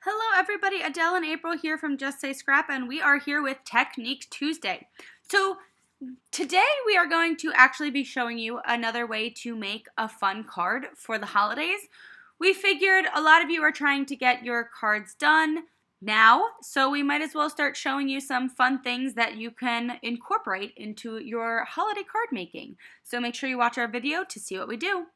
Hello everybody, Adele and April here from Just Say Scrap, and we are here with Technique Tuesday. So today we are going to actually be showing you another way to make a fun card for the holidays. We figured a lot of you are trying to get your cards done now, so we might as well start showing you some fun things that you can incorporate into your holiday card making. So make sure you watch our video to see what we do.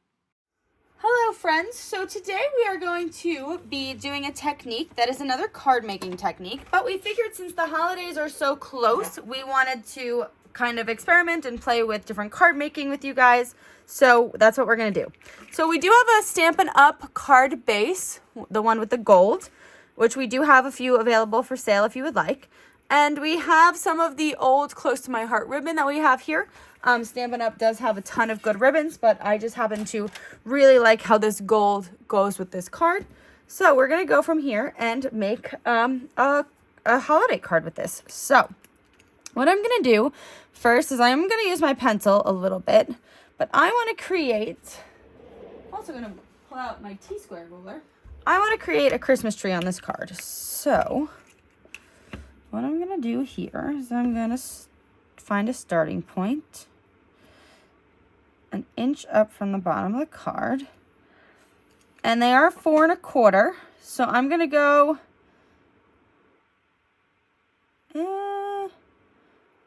Hello friends, so today we are going to be doing a technique that is another card making technique, but we figured since the holidays are so close, we wanted to kind of experiment and play with different card making with you guys, so that's what we're going to do. So we do have a Stampin' Up! Card base, the one with the gold, which we do have a few available for sale if you would like. And we have some of the old Close to My Heart ribbon that we have here. Stampin' Up! Does have a ton of good ribbons, but I just happen to really like how this gold goes with this card. So we're going to go from here and make a holiday card with this. So what I'm going to do first is I'm going to use my pencil a little bit, but I want to create, I'm also going to pull out my T-square ruler. I want to create a Christmas tree on this card. So what I'm going to do here is I'm going to find a starting point an inch up from the bottom of the card. And they are 4 1/4. So I'm going to go,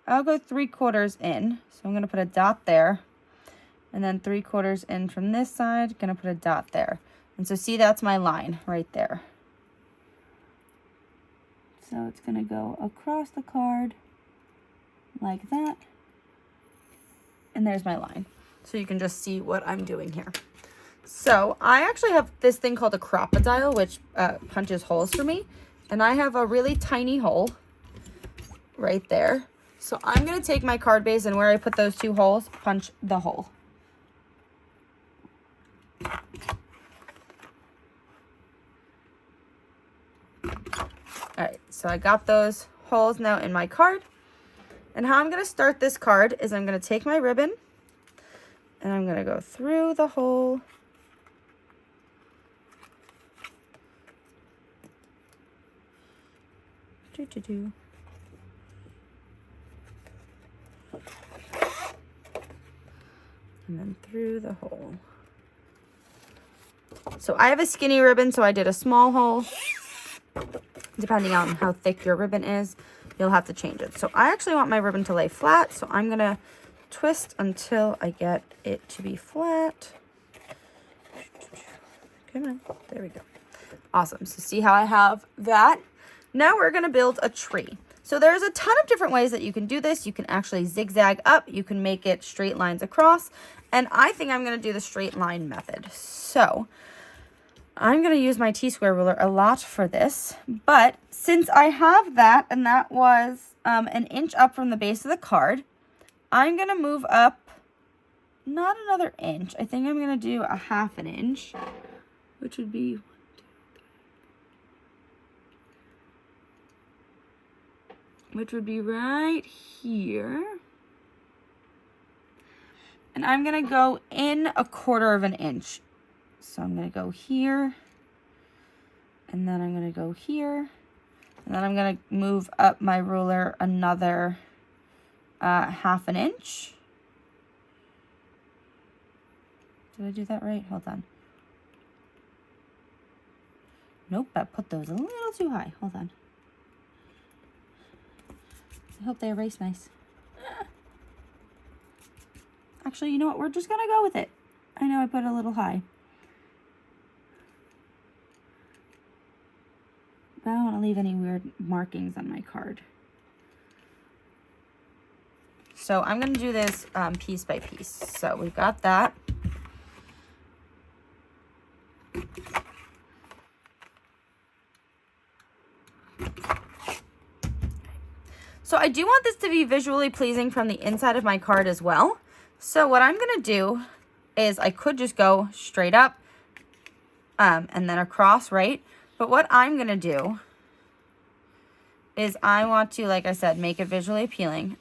I'll go 3/4 in. So I'm going to put a dot there. And then 3/4 in from this side, going to put a dot there. And so see, that's my line right there. So it's going to go across the card like that. And there's my line. So you can just see what I'm doing here. So I actually have this thing called a crocodile, which punches holes for me. And I have a really tiny hole right there. So I'm going to take my card base and where I put those 2 holes, punch the hole. All right, so I got those holes now in my card. And how I'm going to start this card is I'm going to take my ribbon and I'm going to go through the hole. And then through the hole. So I have a skinny ribbon, so I did a small hole. Depending on how thick your ribbon is, you'll have to change it. So I actually want my ribbon to lay flat, so I'm going to twist until I get it to be flat. Come on, there we go. Awesome, so see how I have that? Now we're going to build a tree. So there's a ton of different ways that you can do this. You can actually zigzag up, you can make it straight lines across, and I think I'm going to do the straight line method. So I'm going to use my T-square ruler a lot for this, but since I have that, and that was an inch up from the base of the card, I'm going to move up, not another inch, I think I'm going to do a 1/2 inch, which would be, right here. And I'm going to go in 1/4 inch. So I'm going to go here, and then I'm going to go here, and then I'm going to move up my ruler another 1/2 inch. Did I do that right? Hold on. Nope, I put those a little too high. Hold on. I hope they erase nice. Actually, you know what? We're just going to go with it. I know I put it a little high. But I don't want to leave any weird markings on my card. So I'm going to do this piece by piece. So we've got that. So I do want this to be visually pleasing from the inside of my card as well. So what I'm going to do is I could just go straight up and then across, right? But what I'm going to do is I want to, like I said, make it visually appealing.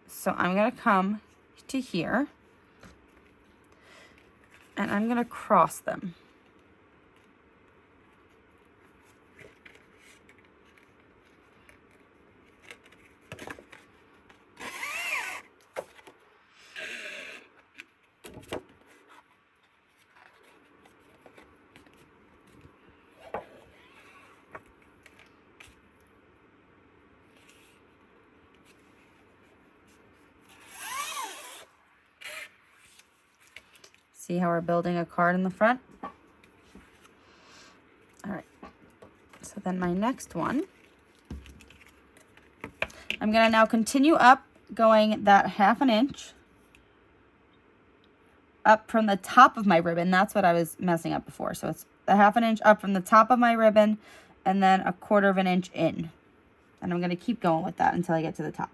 So I'm going to come to here and I'm going to cross them. See how we're building a card in the front? All right, so then my next one, I'm gonna now continue up, going that 1/2 inch up from the top of my ribbon. That's what I was messing up before. So it's the 1/2 inch up from the top of my ribbon and then 1/4 inch in. And I'm gonna keep going with that until I get to the top.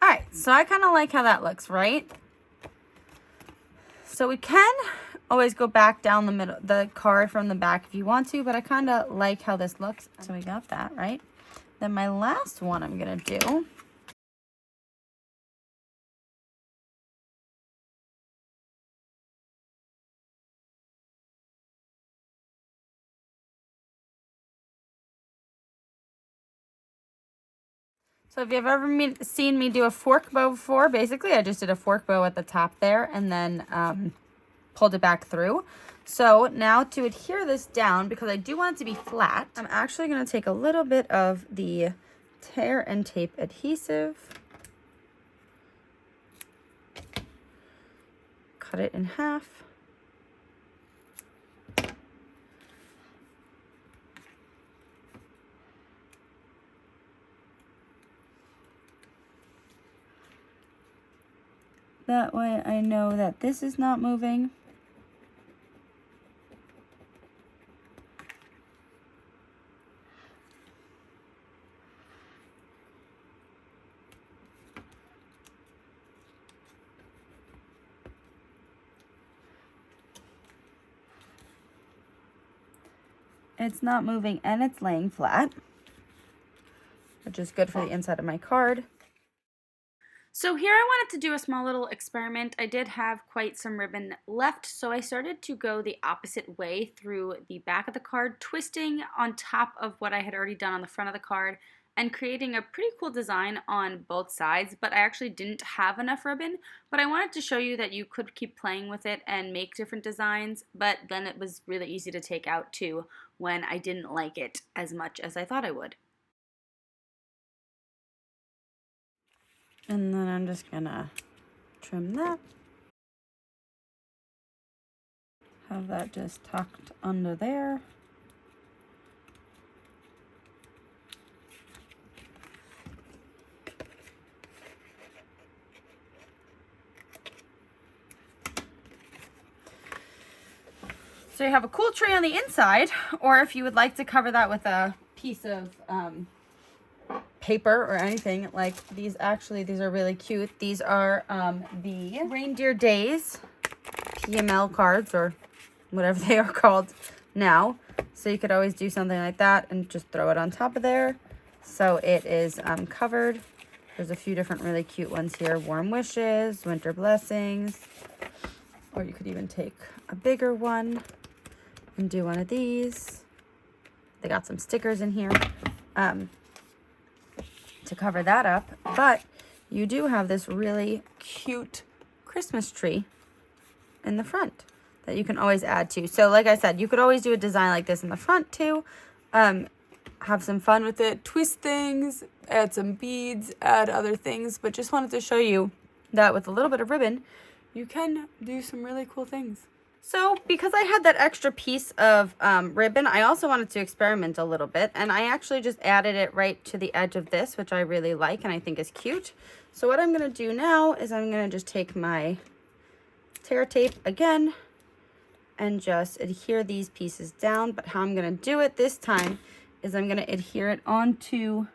All right, so I kind of like how that looks, right? So we can always go back down the middle, the card from the back if you want to, but I kind of like how this looks. So we got that, right? Then my last one I'm gonna do, so if you've ever seen me do a fork bow before, basically I just did a fork bow at the top there and then pulled it back through. So now to adhere this down, because I do want it to be flat, I'm actually going to take a little bit of the tear and tape adhesive, cut it in half, that way I know that this is not moving. It's not moving and it's laying flat, which is good for the inside of my card. So here I wanted to do a small little experiment. I did have quite some ribbon left, so I started to go the opposite way through the back of the card, twisting on top of what I had already done on the front of the card and creating a pretty cool design on both sides, but I actually didn't have enough ribbon. But I wanted to show you that you could keep playing with it and make different designs, but then it was really easy to take out too when I didn't like it as much as I thought I would. And then I'm just gonna trim that. Have that just tucked under there. So you have a cool tree on the inside, or if you would like to cover that with a piece of paper or anything, like these are really cute. These are the Reindeer Days PML cards, or whatever they are called now. So you could always do something like that and just throw it on top of there. So it is covered. There's a few different really cute ones here. Warm Wishes, Winter Blessings. Or you could even take a bigger one and do one of these. They got some stickers in here to cover that up. But you do have this really cute Christmas tree in the front that you can always add to. So like I said, you could always do a design like this in the front too. Have some fun with it, twist things, add some beads, add other things, but just wanted to show you that with a little bit of ribbon, you can do some really cool things. So because I had that extra piece of ribbon, I also wanted to experiment a little bit, and I actually just added it right to the edge of this, which I really like and I think is cute. So what I'm gonna do now is I'm gonna just take my tear tape again and just adhere these pieces down. But how I'm gonna do it this time is I'm gonna adhere it onto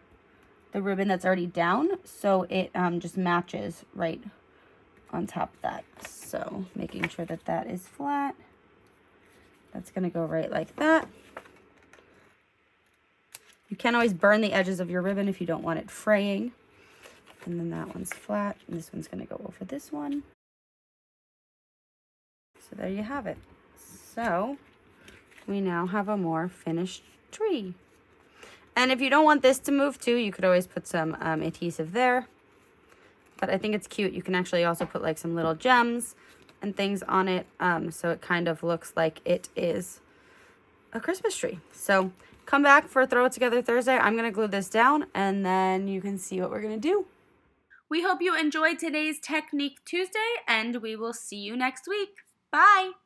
the ribbon that's already down, so it just matches right on top of that. So making sure that that is flat. That's gonna go right like that. You can always burn the edges of your ribbon if you don't want it fraying. And then that one's flat, and this one's gonna go over this one. So there you have it. So we now have a more finished tree. And if you don't want this to move too, you could always put some adhesive there. But I think it's cute. You can actually also put like some little gems and things on it, so it kind of looks like it is a Christmas tree. So come back for Throw It Together Thursday. I'm going to glue this down, and then you can see what we're going to do. We hope you enjoyed today's Technique Tuesday, and we will see you next week. Bye!